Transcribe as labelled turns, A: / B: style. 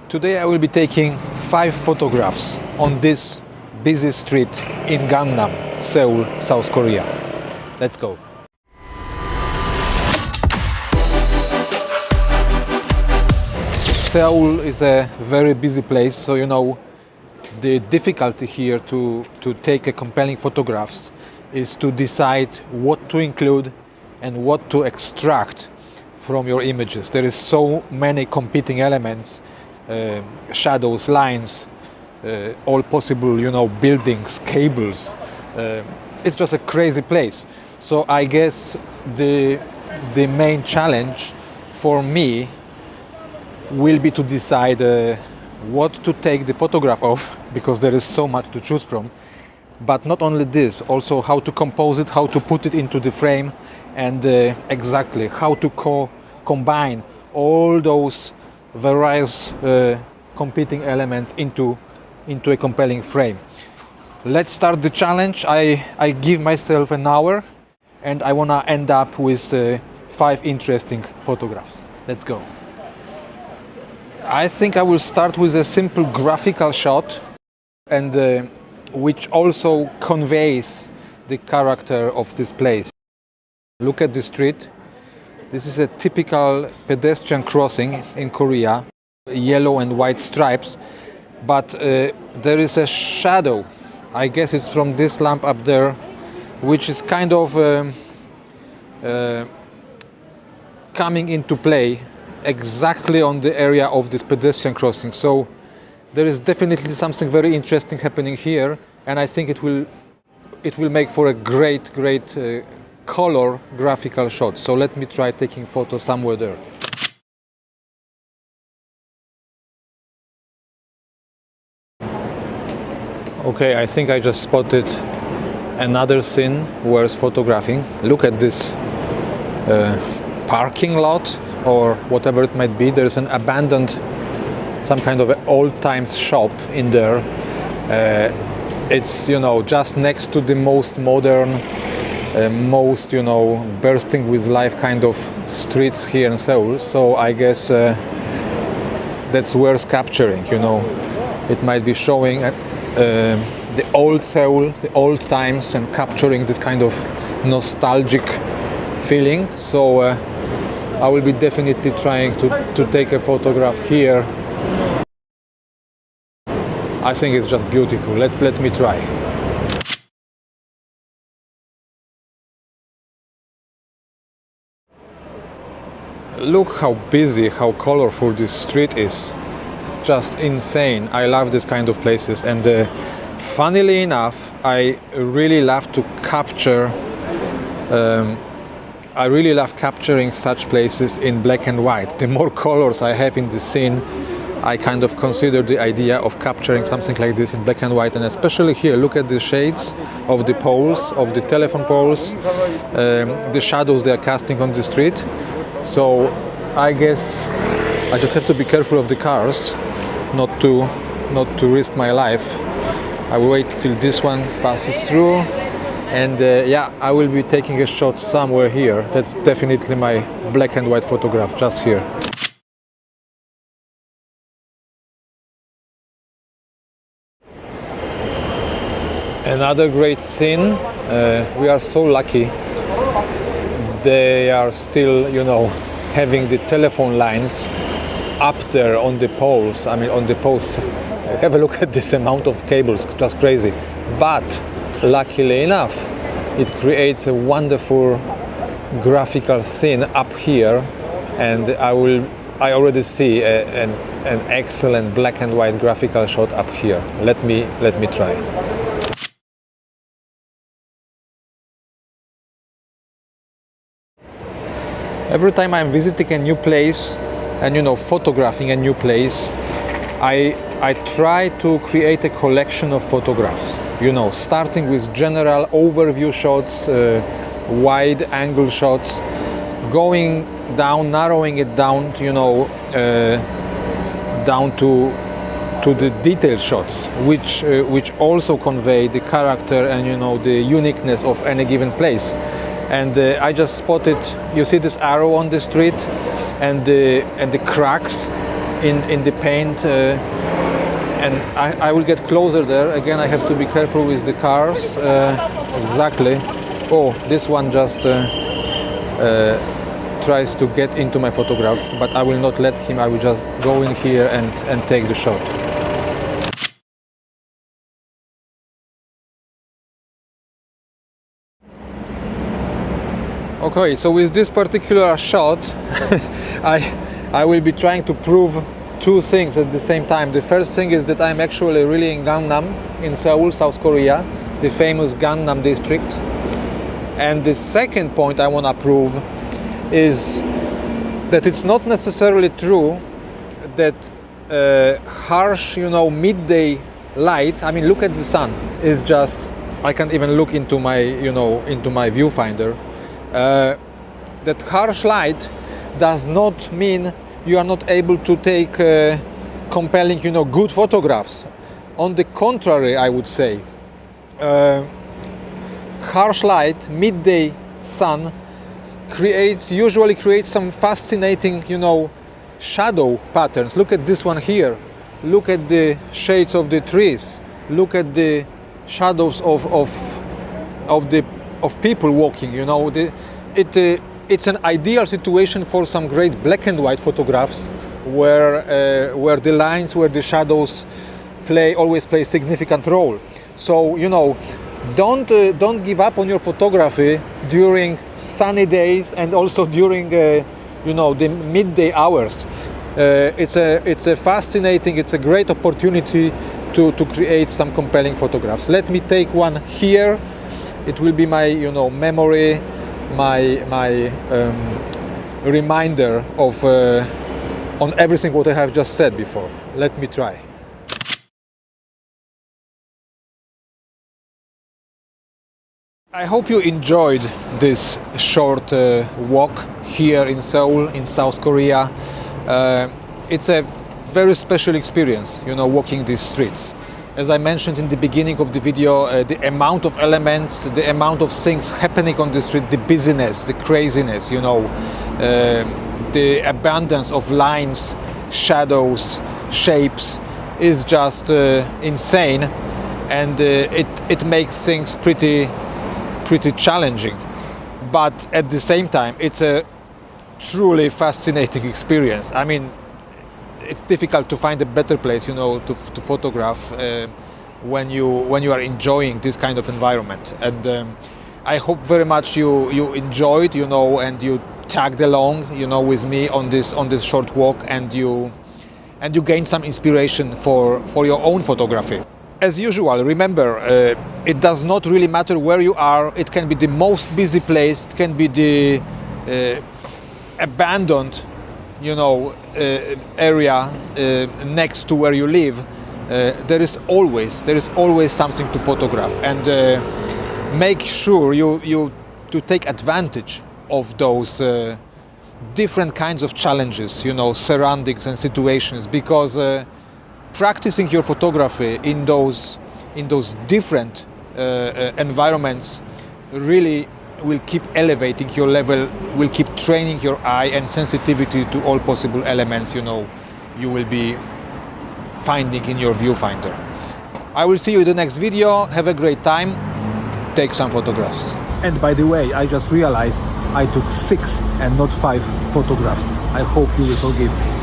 A: Today I will be taking 5 photographs on this busy street in Gangnam, Seoul, South Korea. Let's go. Seoul is a very busy place, so you know the difficulty here to take a compelling photographs is to decide what to include and what to extract from your images. There is so many competing elements, shadows, lines, all possible, buildings, cables. It's just a crazy place. So I guess the main challenge for me will be to decide what to take the photograph of, because there is so much to choose from. But not only this, also how to compose it, how to put it into the frame, and exactly how to combine all those various competing elements into a compelling frame. Let's start the challenge. I give myself an hour and I want to end up with 5 interesting photographs. Let's go. I think I will start with a simple graphical shot, and which also conveys the character of this place. Look at the street. This is a typical pedestrian crossing in Korea, yellow and white stripes, but there is a shadow. I guess it's from this lamp up there, which is kind of coming into play exactly on the area of this pedestrian crossing. So there is definitely something very interesting happening here, and I think it will make for a great color graphical shot. So let me try taking photo somewhere there. Okay, I think I just spotted another scene worth photographing. Look at this parking lot or whatever it might be. There's an abandoned, some kind of old times shop in there. It's just next to the most modern, most bursting with life kind of streets here in Seoul. So I guess that's worth capturing. It might be showing the old Seoul, the old times, and capturing this kind of nostalgic feeling. So I will be definitely trying to take a photograph here. I think it's just beautiful. Let me try. Look how busy, how colorful this street is. It's just insane. I love this kind of places, and funnily enough, I really love to capture. I really love capturing such places in black and white. The more colors I have in the scene, I kind of consider the idea of capturing something like this in black and white. And especially here, look at the shades of the poles, of the telephone poles, the shadows they are casting on the street. So I guess I just have to be careful of the cars, not to risk my life. I will wait till this one passes through, and I will be taking a shot somewhere here. That's definitely my black and white photograph, just here. Another great scene. We are so lucky. They are still, having the telephone lines up there on the poles. I mean, on the posts. Have a look at this amount of cables, just crazy. But luckily enough, it creates a wonderful graphical scene up here, and I already see an excellent black and white graphical shot up here. Let me try. Every time I'm visiting a new place and photographing a new place, I try to create a collection of photographs, starting with general overview shots, wide angle shots, going down, narrowing it down, down to the detail shots, which also convey the character and the uniqueness of any given place. And I just spotted, you see this arrow on the street, and the cracks in the paint, and I will get closer there. Again, I have to be careful with the cars. Exactly. Oh, this one just tries to get into my photograph, but I will not let him. I will just go in here and take the shot. Okay, so with this particular shot, I will be trying to prove two things at the same time. The first thing is that I'm actually really in Gangnam, in Seoul, South Korea, the famous Gangnam district. And the second point I want to prove is that it's not necessarily true that harsh, midday light, I mean, look at the sun, is just, I can't even look into my, into my viewfinder. That harsh light does not mean you are not able to take compelling, good photographs. On the contrary, I would say, harsh light, midday sun usually creates some fascinating, shadow patterns. Look at this one here. Look at the shades of the trees. Look at the shadows of people walking. It's an ideal situation for some great black and white photographs, where the lines, where the shadows always play a significant role. So don't give up on your photography during sunny days and also during the midday hours. It's a fascinating, it's a great opportunity to create some compelling photographs. Let me take one here. It will be my memory, my reminder of on everything what I have just said before. Let me try. I hope you enjoyed this short walk here in Seoul, in South Korea. It's a very special experience, walking these streets. As I mentioned in the beginning of the video, the amount of elements, the amount of things happening on the street, the busyness, the craziness, the abundance of lines, shadows, shapes is just insane, and it makes things pretty challenging. But at the same time, it's a truly fascinating experience. I mean, it's difficult to find a better place, to photograph when you are enjoying this kind of environment. And I hope very much you enjoyed, and you tagged along, with me on this short walk, and you gained some inspiration for your own photography. As usual, remember, it does not really matter where you are. It can be the most busy place. It can be the abandoned, area next to where you live. There is always something to photograph, and make sure you take advantage of those different kinds of challenges, surroundings and situations, because practicing your photography in those different environments really will keep elevating your level, will keep training your eye and sensitivity to all possible elements you will be finding in your viewfinder. I will see you in the next video. Have a great time. Take some photographs. And by the way, I just realized I took 6 and not 5 photographs. I hope you will forgive me.